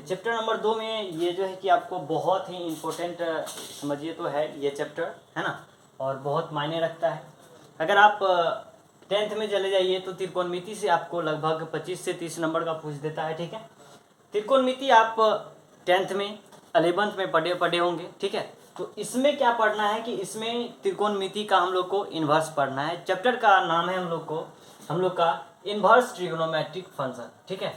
Chapter number 2 में ये जो है कि आपको बहुत ही इम्पोर्टेंट समझिए तो है ये चैप्टर, है ना, और बहुत मायने रखता है। अगर आप 10th में चले जाइए तो त्रिकोणमिति से आपको लगभग 25 से 30 नंबर का पूछ देता है, ठीक है। त्रिकोणमिति आप 10th में 11th में पढ़े होंगे, ठीक है। तो इसमें क्या पढ़ना है कि इसमें त्रिकोणमिति का हम लोग को इन्वर्स पढ़ना है। चैप्टर का नाम है हम लोग का इन्वर्स ट्रिग्नोमेट्रिक फंक्शन, ठीक है।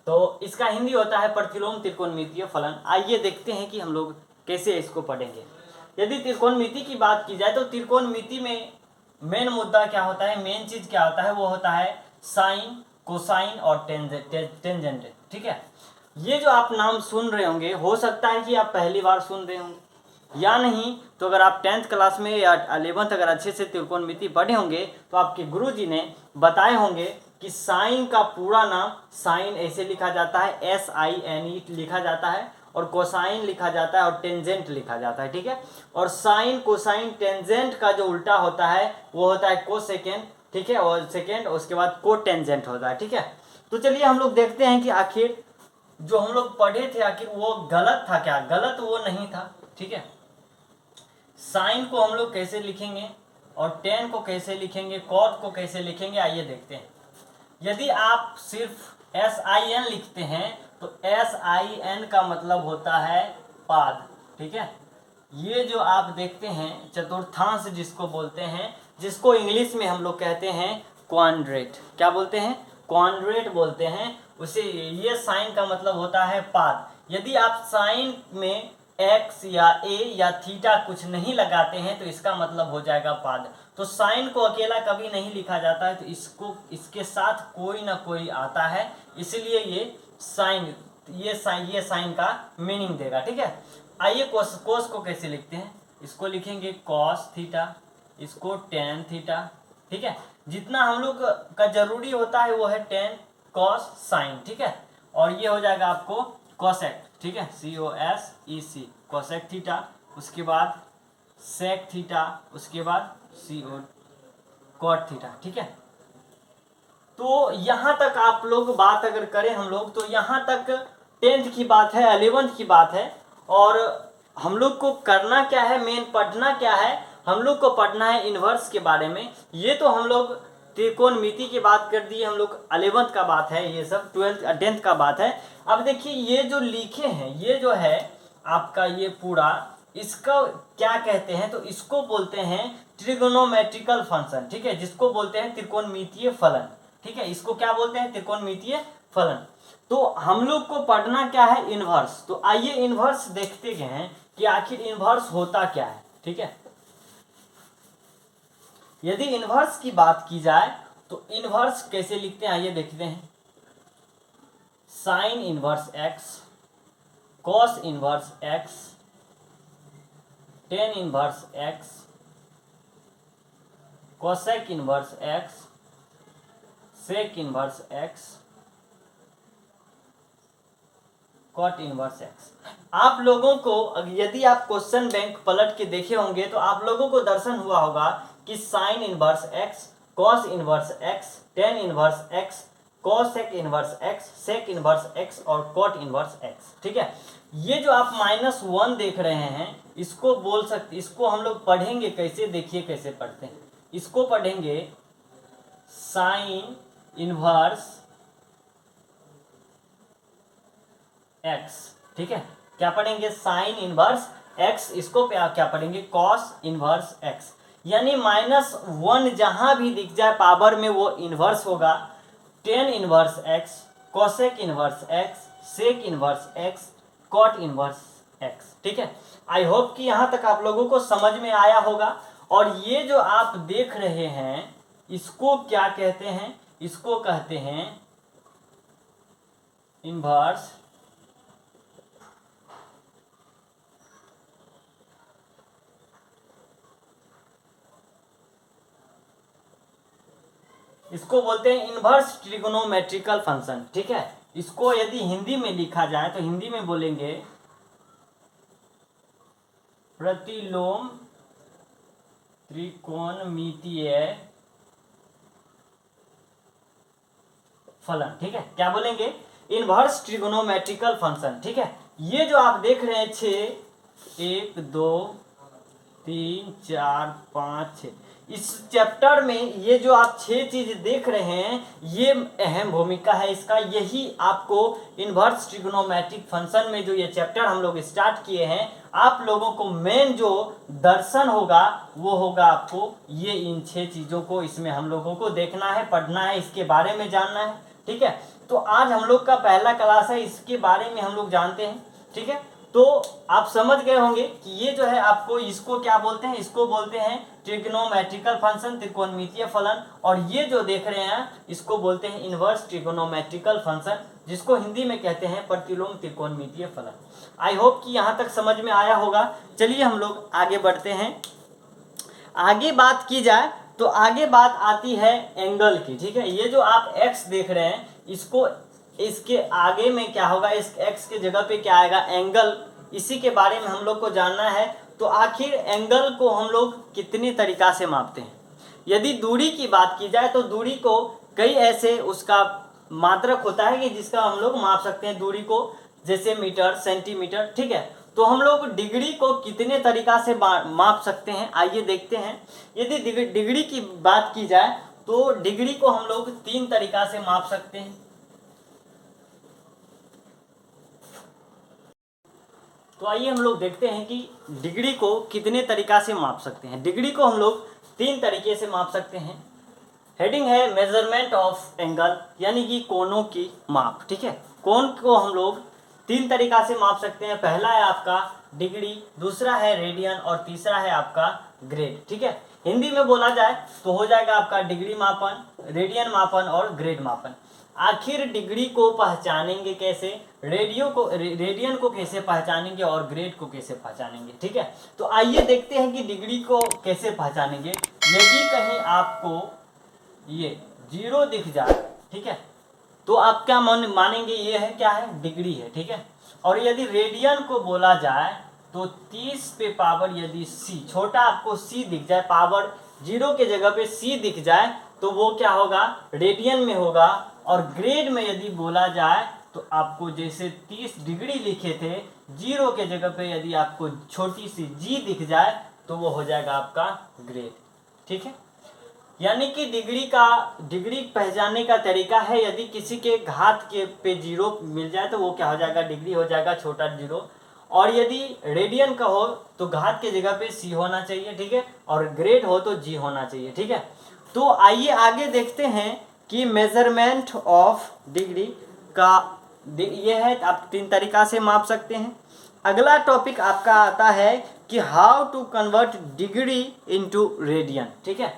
तो इसका हिंदी होता है प्रतिलोम त्रिकोणमितीय फलन। आइए देखते हैं कि हम लोग कैसे इसको पढ़ेंगे। यदि त्रिकोणमिति की बात की जाए तो त्रिकोणमिति में मेन मुद्दा क्या होता है, मेन चीज क्या होता है, वो होता है साइन, कोसाइन और टेंजेंट, ठीक है। ये जो आप नाम सुन रहे होंगे, हो सकता है कि आप पहली बार सुन रहे होंगे या नहीं, तो अगर आप 10th क्लास में या 11th अगर अच्छे से त्रिकोणमिति पढ़े होंगे तो आपके गुरुजी ने बताए होंगे कि साइन का पूरा नाम साइन ऐसे लिखा जाता है, SINE लिखा जाता है, और कोसाइन लिखा जाता है और टेंजेंट लिखा जाता है, ठीक है। और साइन, कोसाइन, टेंजेंट का जो उल्टा होता है वो होता है कोसेकेंड, ठीक है, और सेकेंड, उसके बाद कोटेंजेंट होता है, ठीक है। तो चलिए हम लोग देखते हैं कि आखिर जो हम लोग पढ़े थे आखिर वो गलत था क्या। गलत वो नहीं था, ठीक है। साइन को हम लोग कैसे लिखेंगे और टेन को कैसे लिखेंगे, कॉट को कैसे लिखेंगे, आइए देखते हैं। यदि आप सिर्फ SIN लिखते हैं तो SIN का मतलब होता है पाद, ठीक है। ये जो आप देखते हैं चतुर्थांश जिसको बोलते हैं, जिसको इंग्लिश में हम लोग कहते हैं क्वाड्रेट, क्या बोलते हैं, क्वाड्रेट बोलते हैं उसे। ये साइन का मतलब होता है पाद। यदि आप साइन में x या a या थीटा कुछ नहीं लगाते हैं तो इसका मतलब हो जाएगा पाद। तो साइन को अकेला कभी नहीं लिखा जाता है, तो इसके साथ कोई ना कोई आता है, इसलिए ये साइन का मीनिंग देगा, ठीक है। आइए कोस को कैसे लिखते हैं। इसको लिखेंगे कॉस थीटा, इसको टेन थीटा, ठीक है। जितना हम लोग का जरूरी होता है वो है टेन कॉस साइन, ठीक है। और ये हो जाएगा आपको कोसेक, ठीक है, COSEC, कोसेक थीटा, उसके बाद सेक थीटा, उसके बाद कॉट थीटा, ठीक है। तो यहाँ तक आप लोग बात अगर करें हम लोग, तो यहाँ तक 10th की बात है, 11th की बात है। और हम लोग को करना क्या है, मेन पढ़ना क्या है, हम लोग को पढ़ना है इन्वर्स के बारे में। ये तो हम लोग त्रिकोणमिति की बात कर दिए, हम लोग 11th का बात है, ये सब 10th का बात है। अब देखिए ये जो लिखे हैं, ये जो है आपका ये पूरा, इसका क्या कहते हैं, तो इसको बोलते हैं ट्रिगोनोमेट्रिकल फंक्शन, ठीक है, जिसको बोलते हैं त्रिकोणमितीय फलन, ठीक है। इसको क्या बोलते हैं, त्रिकोणमितीय फलन। तो हम लोग को पढ़ना क्या है, इन्वर्स। तो आइए इन्वर्स देखते हैं कि आखिर इन्वर्स होता क्या है, ठीक है। यदि इन्वर्स की बात की जाए तो इन्वर्स कैसे लिखते हैं, आइए देखते हैं। Sine inverse x, cos inverse x, tan inverse x, cosec inverse x, sec inverse x, cot inverse x। आप लोगों को यदि आप क्वेश्चन बैंक पलट के देखे होंगे तो आप लोगों को दर्शन हुआ होगा कि sine inverse x, cos inverse x, tan inverse x, cosec inverse x, sec inverse x और कॉट इन्वर्स x, ठीक है। ये जो आप -1 देख रहे हैं, इसको बोल सकते, इसको हम लोग पढ़ेंगे कैसे, देखिए कैसे पढ़ते हैं। इसको पढ़ेंगे साइन इन्वर्स x, ठीक है। क्या पढ़ेंगे, साइन इन्वर्स x, इसको क्या पढ़ेंगे, कॉस इन्वर्स x। यानी -1 जहां भी दिख जाए पावर में वो इन्वर्स होगा। Tan inverse x, cosec inverse x, sec inverse x, cot inverse x, ठीक है। आई होप कि यहां तक आप लोगों को समझ में आया होगा। और ये जो आप देख रहे हैं इसको क्या कहते हैं, इसको कहते हैं इन्वर्स इसको बोलते हैं इन्वर्स ट्रिगोनोमेट्रिकल फंक्शन, ठीक है। इसको यदि हिंदी में लिखा जाए तो हिंदी में बोलेंगे प्रतिलोम त्रिकोणमितीय फलन, ठीक है। क्या बोलेंगे, इनवर्स ट्रिगोनोमेट्रिकल फंक्शन। ठीक है, ये जो आप देख रहे हैं 6 1 2 3 4 5 6, इस चैप्टर में ये जो आप 6 चीज देख रहे हैं ये अहम भूमिका है इसका। यही आपको इनवर्स ट्रिगोनोमेट्रिक फंक्शन में जो ये चैप्टर हम लोग स्टार्ट किए हैं, आप लोगों को मेन जो दर्शन होगा वो होगा आपको ये इन 6 चीजों को इसमें हम लोगों को देखना है, पढ़ना है, इसके बारे में जानना है। ठीक है, तो आज हम लोग का पहला क्लास है, इसके बारे में हम लोग जानते हैं। ठीक है, तो आप समझ गए होंगे कि ये जो है आपको इसको क्या बोलते हैं, इसको बोलते हैं ट्रिगोनोमेट्रिकल फंक्शन, त्रिकोणमितीय फलन। और ये जो देख रहे हैं इसको बोलते हैं इनवर्स ट्रिगोनोमेट्रिकल फंक्शन, जिसको हिंदी में कहते हैं प्रतिलोम त्रिकोणमितीय फलन। आई होप कि यहाँ तक समझ में आया होगा। चलिए हम लोग आगे बढ़ते हैं। आगे बात की जाए तो आगे बात आती है एंगल की। ठीक है, ये जो आप एक्स देख रहे हैं इसको, इसके आगे में क्या होगा, इस x के जगह पे क्या आएगा, एंगल। इसी के बारे में हम लोग को जानना है। तो आखिर एंगल को हम लोग कितने तरीका से मापते हैं। यदि दूरी की बात की जाए तो दूरी को कई ऐसे उसका मात्रक होता है कि जिसका हम लोग माप सकते हैं दूरी को, जैसे मीटर, सेंटीमीटर। ठीक है, तो हम लोग डिग्री को कितने तरीका से माप सकते हैं, आइए देखते हैं। यदि डिग्री की बात की जाए तो डिग्री को हम लोग 3 तरीका से माप सकते हैं। तो आइए हम लोग देखते हैं कि डिग्री को कितने तरीका से माप सकते हैं। डिग्री को हम लोग 3 तरीके से माप सकते हैं। हेडिंग है मेजरमेंट ऑफ एंगल, यानी कि कोणों की माप। ठीक है, कोण को हम लोग 3 तरीका से माप सकते हैं। पहला है आपका डिग्री, दूसरा है रेडियन और तीसरा है आपका ग्रेड। ठीक है, हिंदी में बोला जाए तो हो जाएगा आपका डिग्री मापन, रेडियन मापन और ग्रेड मापन। आखिर डिग्री को पहचानेंगे कैसे, रेडियन को कैसे पहचानेंगे और ग्रेड को कैसे पहचानेंगे। ठीक है, तो आइए देखते हैं कि डिग्री को कैसे पहचानेंगे। यदि कहीं आपको ये 0 दिख जाए, ठीक है, तो आप क्या मानेंगे, ये है क्या है, डिग्री है। ठीक है, और यदि रेडियन को बोला जाए तो 30 पे पावर यदि c, छोटा आपको c दिख जाए, पावर 0 के जगह पे c दिख जाए तो वो क्या होगा, रेडियन में होगा। और ग्रेड में यदि बोला जाए तो आपको जैसे 30 डिग्री लिखे थे, 0 के जगह पे यदि आपको छोटी सी g दिख जाए तो वो हो जाएगा आपका ग्रेड। ठीक है, यानी कि डिग्री पहचानने का तरीका है, यदि किसी के घात के पे 0 मिल जाए तो वो क्या हो जाएगा, डिग्री हो जाएगा, छोटा 0। और यदि रेडियन का हो तो घात के जगह पे c होना चाहिए। ठीक है, और ग्रेड हो तो g होना चाहिए। ठीक है, तो आइए आगे देखते हैं कि मेजरमेंट ऑफ डिग्री का ये है, आप 3 तरीका से माप सकते हैं। अगला टॉपिक आपका आता है कि how to convert degree into radian. ठीक है,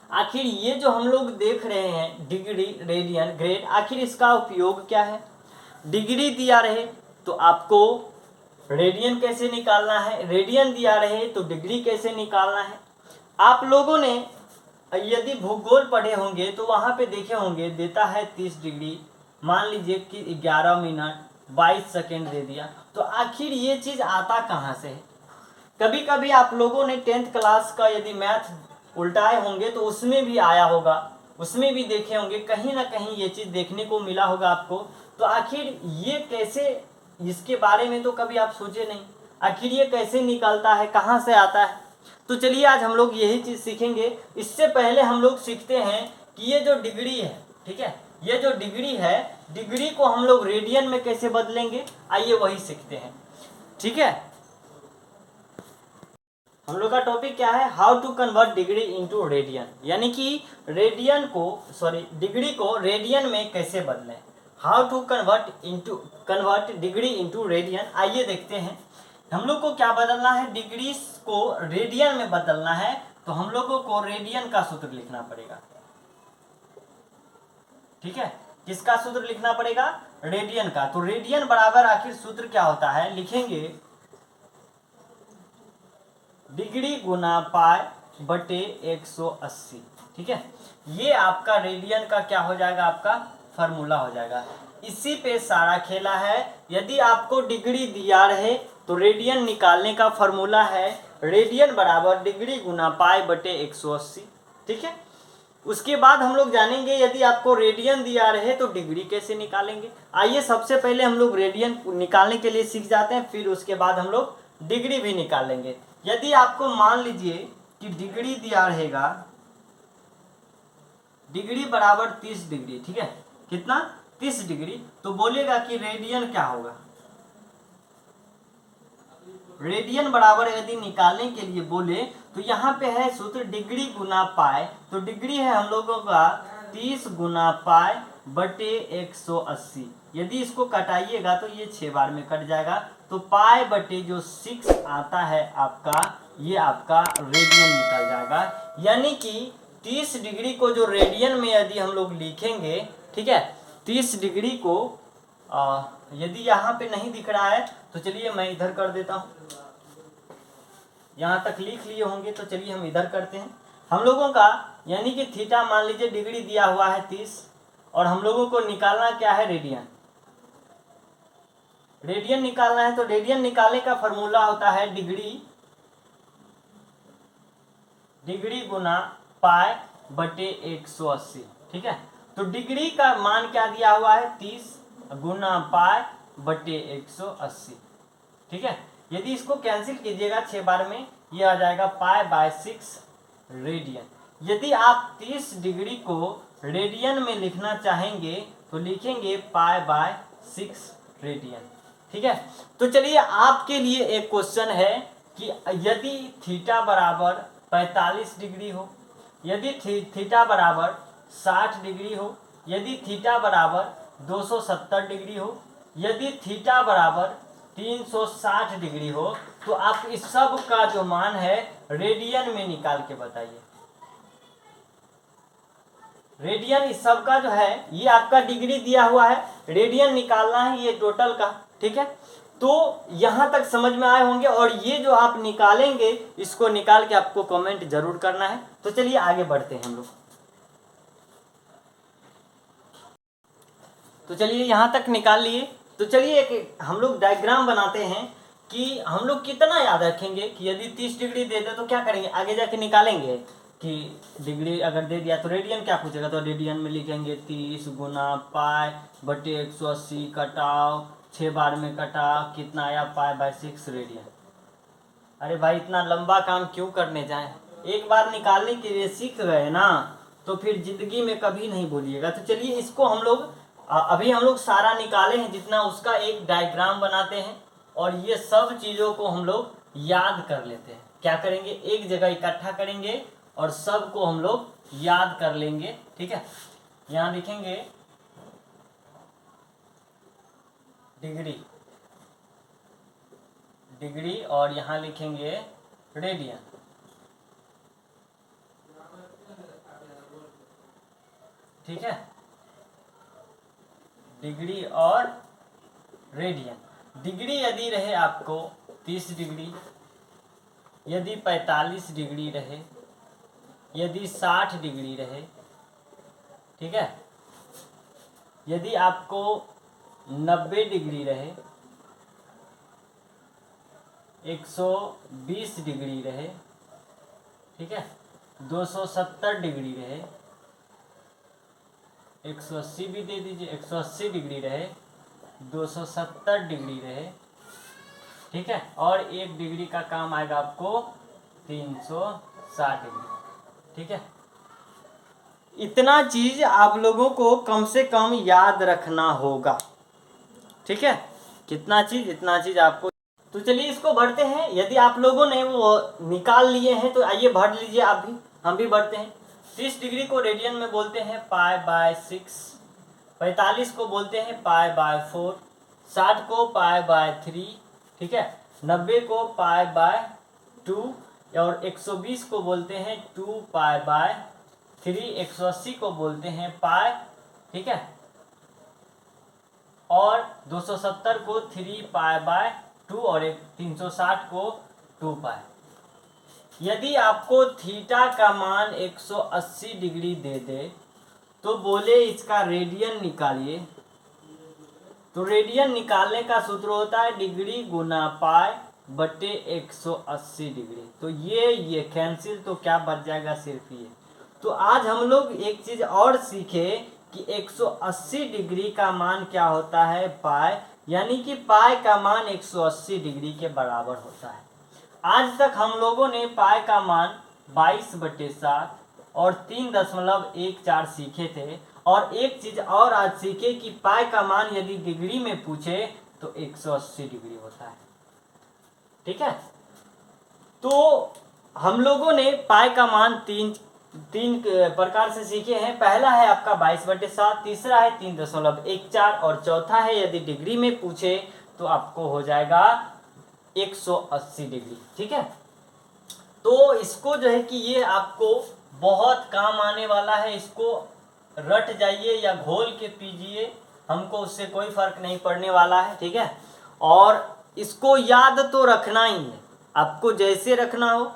आखिर ये जो हम लोग देख रहे हैं डिग्री, रेडियन, ग्रेड, आखिर इसका उपयोग क्या है। डिग्री दिया रहे तो आपको रेडियन कैसे निकालना है, रेडियन दिया रहे तो डिग्री कैसे निकालना है। आप लोगों ने यदि भूगोल पढ़े होंगे तो वहाँ पे देखे होंगे, देता है 30 डिग्री, मान लीजिए कि 11 मिनट 22 सेकेंड दे दिया, तो आखिर ये चीज़ आता कहाँ से है। कभी कभी आप लोगों ने 10th क्लास का यदि मैथ उल्टाए होंगे तो उसमें भी आया होगा, उसमें भी देखे होंगे, कहीं ना कहीं ये चीज़ देखने को मिला होगा आपको। तो आखिर ये कैसे, इसके बारे में तो कभी आप सोचे नहीं, आखिर ये कैसे निकलता है, कहाँ से आता है। तो चलिए आज हम लोग यही चीज़ सीखेंगे। इससे पहले हम लोग सीखते हैं कि ये जो डिग्री है, ठीक है, ये जो डिग्री है, डिग्री को हम लोग रेडियन में कैसे बदलेंगे, आइए वही सीखते हैं। ठीक है, हम लोग का टॉपिक क्या है, how to convert degree into radian, यानी कि डिग्री को रेडियन में कैसे बदलें, how to convert degree into radian. आइए देखते हैं। हम लोग को क्या बदलना है, डिग्री को रेडियन में बदलना है, तो हम लोगों को रेडियन का सूत्र लिखना पड़ेगा। ठीक है, किसका सूत्र लिखना पड़ेगा, रेडियन का। तो रेडियन बराबर आखिर सूत्र क्या होता है, लिखेंगे डिग्री गुना पाई बटे 180। ठीक है, ये आपका रेडियन का क्या हो जाएगा, आपका फॉर्मूला हो जाएगा। इसी पे सारा खेला है। यदि आपको डिग्री दिया रहे तो रेडियन निकालने का फॉर्मूला है रेडियन बराबर डिग्री गुना पाई बटे 180। ठीक है, उसके बाद हम लोग जानेंगे यदि आपको रेडियन दिया रहे तो डिग्री कैसे निकालेंगे। आइए सबसे पहले हम लोग रेडियन निकालने के लिए सीख जाते हैं, फिर उसके बाद हम लोग डिग्री भी निकालेंगे। यदि आपको मान लीजिए कि डिग्री दिया रहेगा, डिग्री बराबर 30 डिग्री, ठीक है, कितना 30 डिग्री, तो बोलेगा कि रेडियन क्या होगा। रेडियन बराबर यदि निकालने के लिए बोले तो यहाँ पे है सूत्र डिग्री गुना पाई, तो डिग्री है हम लोगों का 30 गुना पाई बटे 180। यदि इसको कटाइएगा तो ये 6 बार में कट जाएगा, तो पाई बटे जो 6 आता है आपका, ये आपका रेडियन निकल जाएगा। यानी कि 30 डिग्री को जो रेडियन में यदि हम लोग लिखेंगे, ठीक है, 30 डिग्री को यदि यहाँ पे नहीं दिख रहा है तो चलिए मैं इधर कर देता हूँ, यहाँ तक लिख लिए होंगे, तो चलिए हम इधर करते हैं। हम लोगों का यानी कि थीटा मान लीजिए डिग्री दिया हुआ है 30 और हम लोगों को निकालना क्या है, रेडियन। रेडियन निकालना है तो रेडियन निकालने का फॉर्मूला होता है डिग्री गुना पाई बटे 180, ठीक है। तो डिग्री का मान क्या दिया हुआ है, 30 गुना पाई बटे 180, ठीक है। यदि इसको कैंसिल कीजिएगा 6 बार में, ये आ जाएगा पाई बाय 6 रेडियन। यदि आप 30 डिग्री को रेडियन में लिखना चाहेंगे तो लिखेंगे पाई बाय 6 रेडियन, ठीक है। तो चलिए आपके लिए एक क्वेश्चन है कि यदि थीटा बराबर 45 डिग्री हो, यदि थीटा बराबर 60 डिग्री हो, यदि थीटा बराबर 270 डिग्री हो, यदि थीटा बराबर 360 डिग्री हो, तो आप इस सब का जो मान है रेडियन में निकाल के बताइए। रेडियन इस सब का जो है, ये आपका डिग्री दिया हुआ है, रेडियन निकालना है ये टोटल का, ठीक है। तो यहां तक समझ में आए होंगे, और ये जो आप निकालेंगे इसको निकाल के आपको कमेंट जरूर करना है। तो चलिए आगे बढ़ते हैं हम लोग। तो चलिए यहां तक निकाल लिए, तो चलिए एक हम लोग डायग्राम बनाते हैं कि हम लोग कितना याद रखेंगे कि यदि 30 डिग्री दे दे तो क्या करेंगे, आगे जाके निकालेंगे कि डिग्री अगर दे दिया तो रेडियन क्या पूछेगा, तो रेडियन में लिखेंगे 30 गुना पाई बटे 180 कटाओ 6 बार में कटा, कितना आया पाई बाय 6 रेडियन। अरे भाई इतना लंबा काम क्यों करने जाएं, एक बार निकालने के लिए सीख गए ना तो फिर जिंदगी में कभी नहीं भूलिएगा। तो चलिए इसको हम लोग अभी हम लोग सारा निकाले हैं जितना, उसका एक डायग्राम बनाते हैं और ये सब चीज़ों को हम लोग याद कर लेते हैं। क्या करेंगे, एक जगह इकट्ठा करेंगे और सब को हम लोग याद कर लेंगे, ठीक है। यहाँ लिखेंगे डिग्री और यहाँ लिखेंगे रेडियन, ठीक है, डिग्री और रेडियन। डिग्री यदि रहे आपको 30 डिग्री, यदि 45 डिग्री रहे, यदि 60 डिग्री रहे, ठीक है, यदि आपको 90 डिग्री रहे, 120 डिग्री रहे, ठीक है, 270 डिग्री रहे, 180 भी दे दीजिए, 180 डिग्री रहे, 270 डिग्री रहे, ठीक है, और 1 डिग्री का काम आएगा आपको 360 डिग्री, ठीक है। इतना चीज आप लोगों को कम से कम याद रखना होगा, ठीक है, कितना चीज, इतना चीज आपको। तो चलिए इसको भरते हैं। यदि आप लोगों ने वो निकाल लिए हैं तो आइए भर लीजिए आप भी, हम भी भरते हैं। 30 डिग्री को रेडियन में बोलते हैं पाई बाय 6, 45 को बोलते हैं पाई बाय 4, 60 को पाई बाय 3, ठीक है, 90 को पाई बाय 2 और 120 को बोलते हैं 2 पाई बाय 3, 180 को बोलते हैं पाई, ठीक है, और 270 को 3 पाई बाय 2 और 360 को 2 पाई। यदि आपको थीटा का मान 180 डिग्री दे दे तो बोले इसका रेडियन निकालिए, तो रेडियन निकालने का सूत्र होता है डिग्री गुना पाई बटे 180 डिग्री। तो ये कैंसिल, तो क्या बच जाएगा, सिर्फ ये। तो आज हम लोग एक चीज और सीखे कि 180 डिग्री का मान क्या होता है, पाई, यानी कि पाई का मान 180 डिग्री के बराबर होता है। आज तक हम लोगों ने पाई का मान 22/7 और 3.14 सीखे थे। और एक चीज और आज सीखे कि पाई का मान यदि डिग्री में पूछे तो 180 डिग्री होता है। ठीक है, तो हम लोगों ने पाई का मान तीन प्रकार से सीखे हैं। पहला है आपका 22/7, तीसरा है 3.14 और चौथा है यदि डिग्री में पूछे तो आपको हो जाएगा 180 डिग्री। ठीक है, तो इसको जो है कि ये आपको बहुत काम आने वाला है, इसको रट जाइए या घोल के पीजिए, हमको उससे कोई फर्क नहीं पड़ने वाला है। ठीक है, और इसको याद तो रखना ही है, आपको जैसे रखना हो,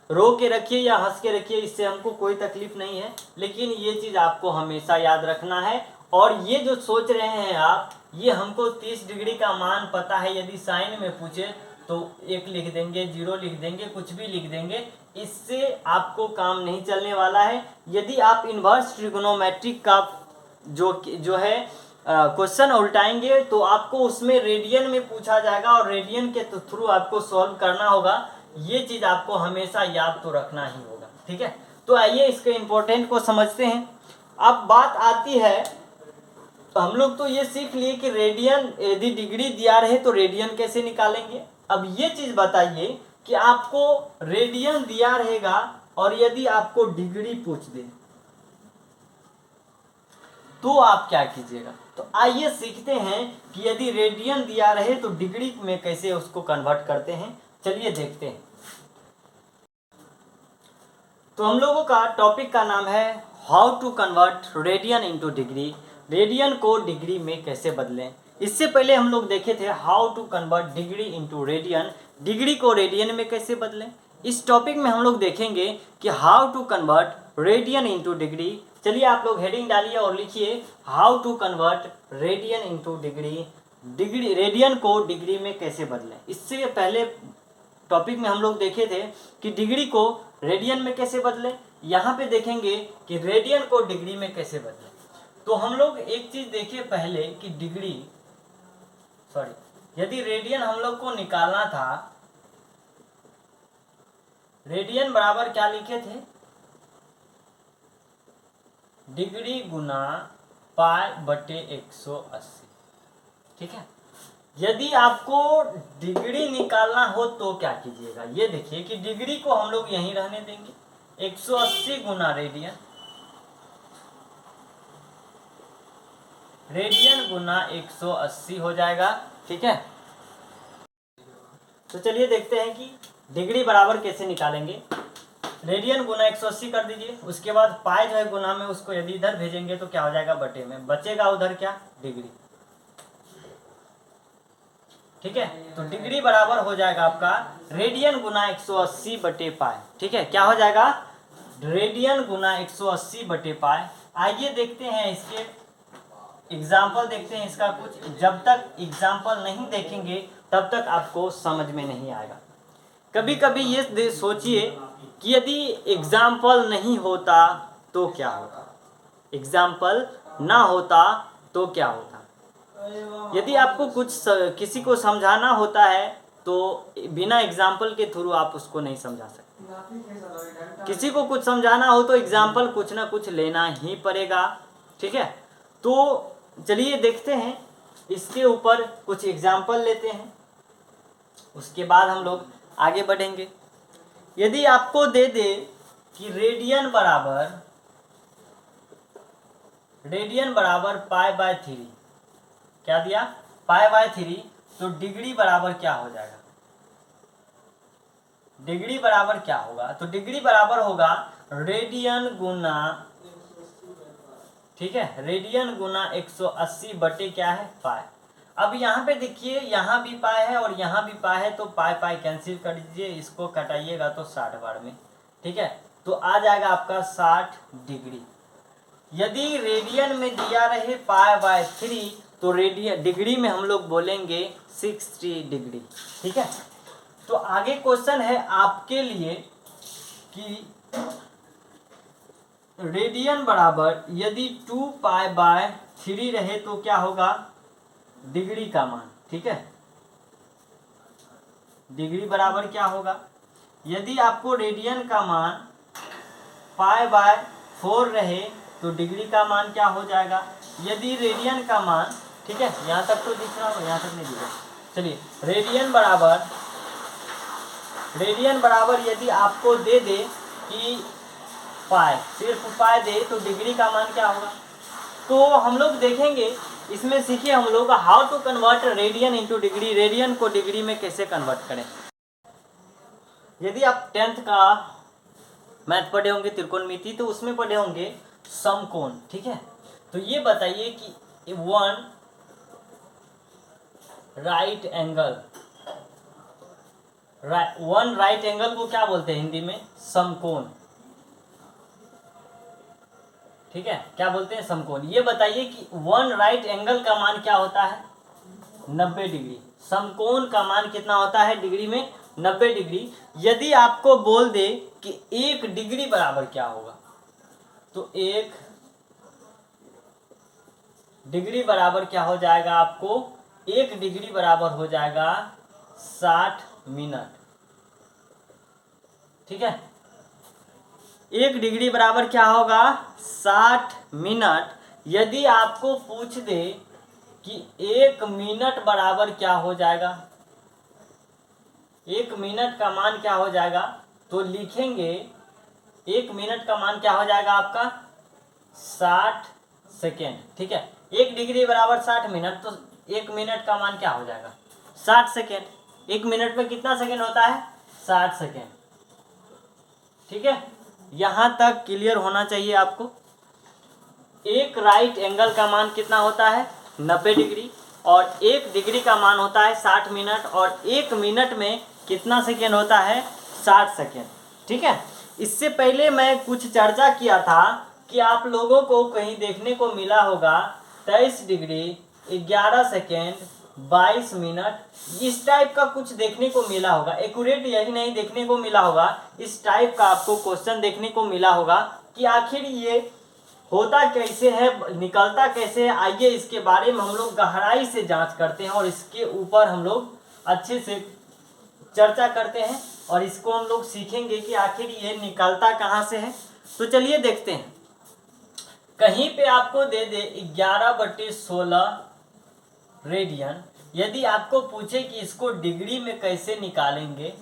रो के रखिए या हंस के रखिए, इससे हमको कोई तकलीफ नहीं है, लेकिन ये चीज़ आपको हमेशा याद रखना है। और ये जो सोच रहे हैं आप, ये हमको 30 डिग्री का मान पता है, यदि साइन में पूछे तो 1 लिख देंगे, 0 लिख देंगे, कुछ भी लिख देंगे, इससे आपको काम नहीं चलने वाला है। यदि आप इन्वर्स ट्रिग्नोमेट्रिक का जो है क्वेश्चन उल्टाएंगे तो आपको उसमें रेडियन में पूछा जाएगा और रेडियन के थ्रू आपको सॉल्व करना होगा। ये चीज़ आपको हमेशा याद तो रखना ही होगा। ठीक है, तो आइए इसके इम्पोर्टेंट को समझते हैं। अब बात आती है, तो हम लोग तो ये सीख लिए कि रेडियन यदि डिग्री दिया रहे तो रेडियन कैसे निकालेंगे। अब ये चीज़ बताइए कि आपको रेडियन दिया रहेगा और यदि आपको डिग्री पूछ दे तो आप क्या कीजिएगा। तो आइए सीखते हैं कि यदि रेडियन दिया रहे तो डिग्री में कैसे उसको कन्वर्ट करते हैं। चलिए देखते हैं। तो हम लोगों का टॉपिक का नाम है how to convert radian into degree, radian को डिग्री में कैसे बदलें। इससे पहले हम लोग देखे थे how to convert degree into radian, degree को रेडियन में कैसे बदलें। इस टॉपिक में हम लोग देखेंगे कि how to convert radian into degree. चलिए आप लोग हेडिंग डालिए और लिखिए how to convert radian into degree, degree radian को डिग्री में कैसे बदलें। इससे पहले टॉपिक में हम लोग देखे थे कि डिग्री को रेडियन में कैसे बदलें, यहाँ पे देखेंगे कि रेडियन को डिग्री में कैसे बदलें। तो हम लोग एक चीज देखिए पहले कि यदि रेडियन हम लोग को निकालना था, रेडियन बराबर क्या लिखे थे, डिग्री गुना पाई/180। ठीक है, यदि आपको डिग्री निकालना हो तो क्या कीजिएगा, ये देखिए कि डिग्री को हम लोग यहीं रहने देंगे, 180 गुना रेडियन, रेडियन गुना 180 हो जाएगा। ठीक है, तो चलिए देखते हैं कि डिग्री बराबर कैसे निकालेंगे। रेडियन गुना 180 कर दीजिए, उसके बाद पाई जो है गुना में, उसको यदि इधर भेजेंगे तो क्या हो जाएगा, बटे में बचेगा उधर क्या, डिग्री। ठीक है, तो डिग्री बराबर हो जाएगा आपका रेडियन गुना 180 बटे पाई। ठीक है, क्या हो जाएगा, रेडियन गुना 180 बटे पाई। आइए देखते हैं इसके एग्जाम्पल, देखते हैं इसका कुछ। जब तक एग्जाम्पल नहीं देखेंगे तब तक आपको समझ में नहीं आएगा। कभी कभी ये सोचिए कि यदि एग्जाम्पल नहीं होता तो क्या होता, एग्जाम्पल ना होता तो क्या होता। यदि आपको किसी को समझाना होता है तो बिना एग्जाम्पल के थ्रू आप उसको नहीं समझा सकते। किसी को कुछ समझाना हो तो एग्जाम्पल कुछ ना कुछ लेना ही पड़ेगा। ठीक है, तो चलिए देखते हैं, इसके ऊपर कुछ एग्जाम्पल लेते हैं, उसके बाद हम लोग आगे बढ़ेंगे। यदि आपको दे दे कि रेडियन बराबर पाई/3, क्या दिया, पाई/3, तो डिग्री बराबर क्या हो जाएगा, डिग्री बराबर क्या होगा, तो डिग्री बराबर होगा रेडियन गुना, ठीक है, रेडियन गुना 180 बटे क्या है, पाई। अब यहाँ पे देखिए, यहाँ भी पाई है और यहाँ भी पाई है, तो पाई पाई कैंसिल कर दीजिए, इसको कटाइएगा तो 60 बार में। ठीक है, तो आ जाएगा आपका 60 डिग्री। यदि रेडियन में दिया रहे पाई/3 तो रेडियन डिग्री में हम लोग बोलेंगे 60 डिग्री। ठीक है, तो आगे क्वेश्चन है आपके लिए कि रेडियन बराबर यदि 2π/3 रहे तो क्या होगा, डिग्री का मान। ठीक है, डिग्री बराबर क्या होगा, यदि आपको रेडियन का मान π/4 रहे तो डिग्री का मान क्या हो जाएगा, यदि रेडियन का मान, ठीक है यहाँ तक तो दिख रहा हो, यहाँ तक नहीं दिख रहा, चलिए रेडियन बराबर यदि आपको दे दे कि पाई, सिर्फ पाई दे तो डिग्री का मान क्या होगा। तो हम लोग देखेंगे इसमें, सीखिए हम लोग how to convert radian into degree, radian को डिग्री में कैसे कन्वर्ट करें। यदि आप 10th का मैथ पढ़े होंगे त्रिकोणमिति, तो उसमें पढ़े होंगे समकोण। ठीक है, तो ये बताइए कि वन राइट एंगल को क्या बोलते हैं हिंदी में, समकोण। ठीक है, क्या बोलते हैं, समकोण। ये बताइए कि वन राइट एंगल का मान क्या होता है, 90 डिग्री। समकोण का मान कितना होता है डिग्री में, 90 डिग्री। यदि आपको बोल दे कि 1 डिग्री बराबर क्या होगा, तो 1 डिग्री बराबर क्या हो जाएगा, आपको 1 डिग्री बराबर हो जाएगा 60 मिनट। ठीक है, 1 डिग्री बराबर क्या होगा, 60 मिनट। यदि आपको पूछ दे कि 1 मिनट बराबर क्या हो जाएगा, 1 मिनट का मान क्या हो जाएगा, तो लिखेंगे 1 मिनट का मान क्या हो जाएगा आपका 60 सेकेंड। ठीक है, 1 डिग्री बराबर 60 मिनट, तो 1 मिनट का मान क्या हो जाएगा 60 सेकेंड। 1 मिनट में कितना सेकेंड होता है, 60 सेकेंड। ठीक है, यहां तक क्लियर होना चाहिए आपको। एक राइट एंगल का मान कितना होता है, 90 डिग्री, और 1 डिग्री का मान होता है 60 मिनट, और 1 मिनट में कितना सेकेंड होता है, 60 सेकेंड। ठीक है, इससे पहले मैं कुछ चर्चा किया था कि आप लोगों को कहीं देखने को मिला होगा 23 डिग्री 11 सेकेंड 22 मिनट, इस टाइप का कुछ देखने को मिला होगा। एक्यूरेट यही नहीं देखने को मिला होगा, इस टाइप का आपको क्वेश्चन देखने को मिला होगा कि आखिर ये होता कैसे है, निकलता कैसे है। आइए इसके बारे में हम लोग गहराई से जांच करते हैं और इसके ऊपर हम लोग अच्छे से चर्चा करते हैं, और इसको हम लोग सीखेंगे कि आखिर ये निकलता कहाँ से है। तो चलिए देखते हैं। कहीं पे आपको दे दे 11/16 रेडियन, यदि आपको पूछे कि इसको डिग्री में कैसे निकालेंगे,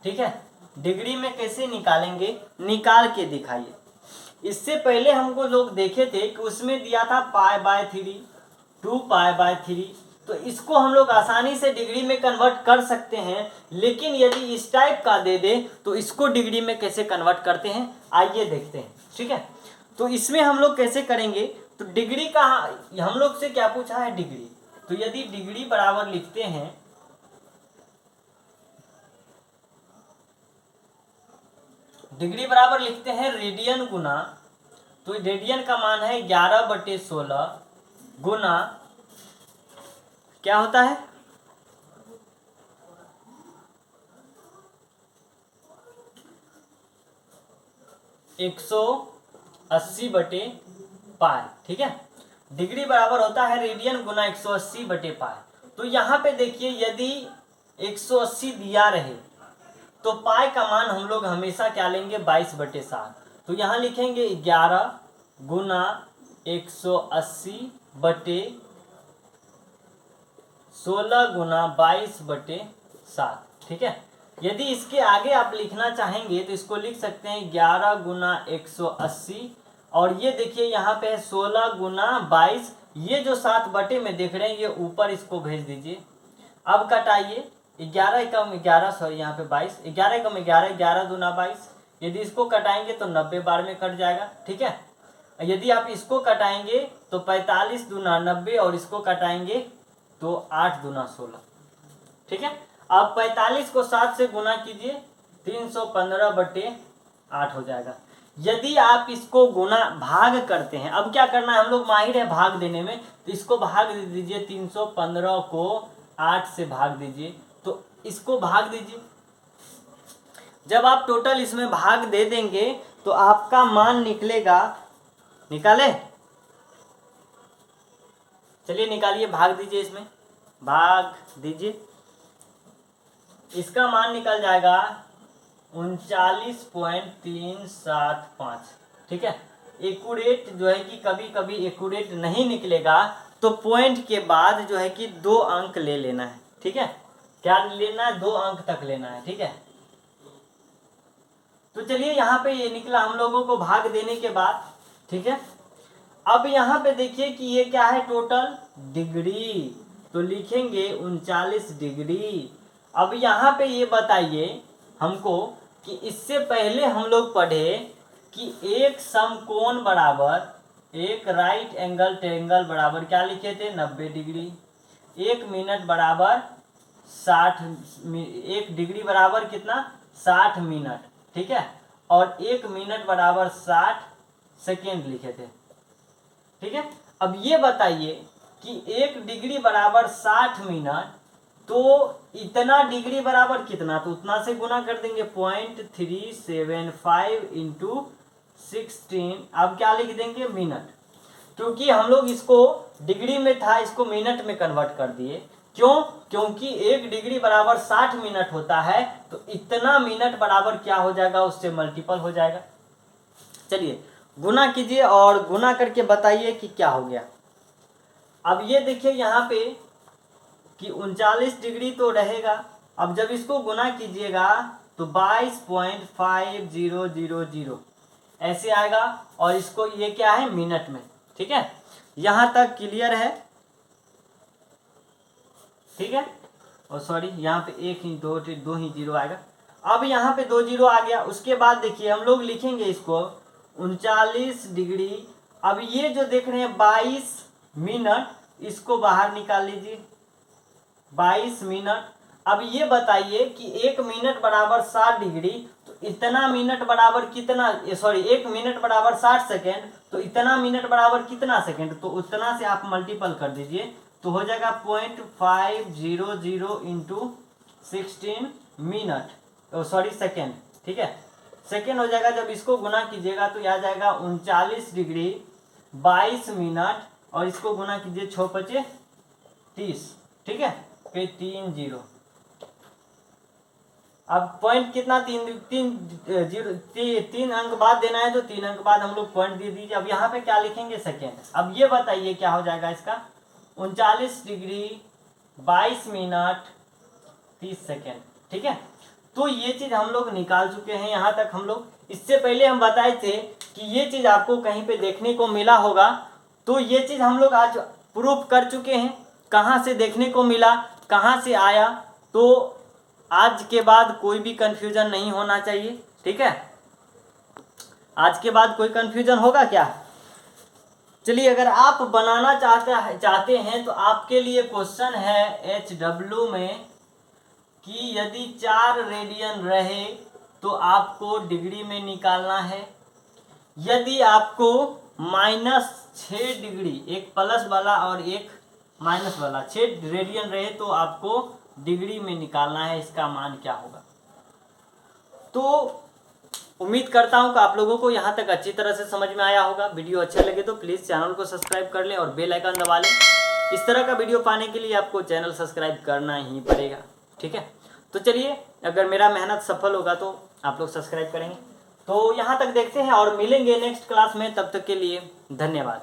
ठीक है, डिग्री में कैसे निकालेंगे, निकाल के दिखाइए। इससे पहले हमको लोग देखे थे कि उसमें दिया था π/3, 2π/3, तो इसको हम लोग आसानी से डिग्री में कन्वर्ट कर सकते हैं। लेकिन यदि इस टाइप का दे दे तो इसको डिग्री में कैसे कन्वर्ट करते हैं, आइए देखते हैं। ठीक है, तो इसमें हम लोग कैसे करेंगे, तो डिग्री का हम लोग से क्या पूछा है, डिग्री। तो यदि डिग्री बराबर लिखते हैं, डिग्री बराबर लिखते हैं रेडियन गुना, तो रेडियन का मान है 11/16 गुना क्या होता है, 180/पाई। ठीक है, डिग्री बराबर होता है रेडियन गुना 180/पाई। तो यहाँ पे देखिए यदि 180 दिया रहे तो पाई का मान हम लोग हमेशा क्या लेंगे, 22/7। तो यहाँ लिखेंगे 11 गुना 180/16 गुना 22/7। ठीक है, यदि इसके आगे आप लिखना चाहेंगे तो इसको लिख सकते हैं 11 गुना 180, और ये देखिए यहाँ पे है 16 गुना 22, ये जो 7 बटे में देख रहे हैं ये ऊपर इसको भेज दीजिए। अब कटाइए, 11 एकम 11, सॉरी यहाँ पे 22, 11 एकम 11, 11 दूना 22। यदि इसको कटाएंगे तो 90 बार में कट जाएगा। ठीक है, यदि आप इसको कटाएंगे तो 45 दूना 90, और इसको कटाएंगे तो 8 दूना 16। ठीक है, अब 45 को 7 से गुना कीजिए, 315/8 हो जाएगा। यदि आप इसको गुना भाग करते हैं, अब क्या करना है, हम लोग माहिर है भाग देने में, तो इसको भाग दे दीजिए, 315 को 8 से भाग दीजिए, तो इसको भाग दीजिए। जब आप टोटल इसमें भाग दे देंगे तो आपका मान निकलेगा, निकाले, चलिए निकालिए, भाग दीजिए, इसमें भाग दीजिए, इसका मान निकल जाएगा 39.375। ठीक है, एक्यूरेट जो है कि कभी कभी एक्यूरेट नहीं निकलेगा तो पॉइंट के बाद जो है कि 2 अंक ले लेना है। ठीक है, क्या लेना है, 2 अंक तक लेना है। ठीक है, तो चलिए यहाँ पे ये निकला हम लोगों को भाग देने के बाद। ठीक है, अब यहाँ पे देखिए कि ये क्या है, टोटल डिग्री, तो लिखेंगे 39 डिग्री। अब यहाँ पे ये बताइए हमको कि इससे पहले हम लोग पढ़े कि एक समकोण बराबर, एक राइट एंगल ट्रायंगल बराबर क्या लिखे थे, 90 डिग्री। 1 मिनट बराबर 60, 1 डिग्री बराबर कितना, 60 मिनट। ठीक है, और 1 मिनट बराबर 60 सेकेंड लिखे थे। ठीक है, अब ये बताइए कि 1 डिग्री बराबर 60 मिनट, तो इतना डिग्री बराबर कितना, तो उतना से गुना कर देंगे, 0.375 इंटू 16। अब क्या लिख देंगे, मिनट, क्योंकि हम लोग इसको डिग्री में था, इसको मिनट में कन्वर्ट कर दिए। क्यों, क्योंकि 1 डिग्री बराबर 60 मिनट होता है, तो इतना मिनट बराबर क्या हो जाएगा, उससे मल्टीपल हो जाएगा। चलिए गुना कीजिए और गुना करके बताइए कि क्या हो गया। अब ये देखिए यहाँ पे कि 39 डिग्री तो रहेगा, अब जब इसको गुना कीजिएगा तो 22.5000 ऐसे आएगा, और इसको ये क्या है, मिनट में। ठीक है, यहाँ तक क्लियर है। ठीक है, और सॉरी यहाँ पे 1 ही 2 ही जीरो आएगा। अब यहाँ पे 2 जीरो आ गया। उसके बाद देखिए हम लोग लिखेंगे इसको 39 डिग्री। अब ये जो देख रहे हैं 22 मिनट, इसको बाहर निकाल लीजिए, 22 मिनट। अब ये बताइए कि 1 मिनट बराबर 60 डिग्री, तो इतना मिनट बराबर कितना, सॉरी 1 मिनट बराबर 60 सेकेंड, तो इतना मिनट बराबर कितना सेकेंड, तो उतना से आप मल्टीपल कर दीजिए, तो हो जाएगा 0.500 इंटू 16 मिनट, सॉरी सेकेंड। ठीक है, सेकेंड हो जाएगा। जब इसको गुना कीजिएगा तो आ जाएगा 39 डिग्री 22 मिनट, और इसको गुना कीजिए 6 5 30। ठीक है, फिर 3 जीरो। अब पॉइंट कितना, 3 अंक बाद देना है, तो 3 अंक बाद हम लोग पॉइंट दे दीजिए। अब यहाँ पे क्या लिखेंगे, सेकेंड। अब ये बताइए क्या हो जाएगा इसका, 39 डिग्री 22 मिनट 30 सेकेंड। ठीक है, तो ये चीज हम लोग निकाल चुके हैं यहाँ तक हम लोग। इससे पहले हम बताए थे कि ये चीज आपको कहीं पे देखने को मिला होगा, तो ये चीज हम लोग आज प्रूफ कर चुके हैं। कहाँ से देखने को मिला, कहाँ से आया, तो आज के बाद कोई भी कंफ्यूजन नहीं होना चाहिए। ठीक है, आज के बाद कोई कंफ्यूजन होगा क्या। चलिए, अगर आप बनाना चाहते हैं तो आपके लिए क्वेश्चन है HW में कि यदि 4 रेडियन रहे तो आपको डिग्री में निकालना है। यदि आपको -6 डिग्री, एक प्लस वाला और एक माइनस वाला, 6 रेडियन रहे तो आपको डिग्री में निकालना है, इसका मान क्या होगा। तो उम्मीद करता हूं कि आप लोगों को यहां तक अच्छी तरह से समझ में आया होगा। वीडियो अच्छा लगे तो प्लीज़ चैनल को सब्सक्राइब कर लें और बेल आइकन दबा लें। इस तरह का वीडियो पाने के लिए आपको चैनल सब्सक्राइब करना ही पड़ेगा। ठीक है, तो चलिए, अगर मेरा मेहनत सफल होगा तो आप लोग सब्सक्राइब करेंगे। तो यहाँ तक देखते हैं और मिलेंगे नेक्स्ट क्लास में, तब तक के लिए धन्यवाद।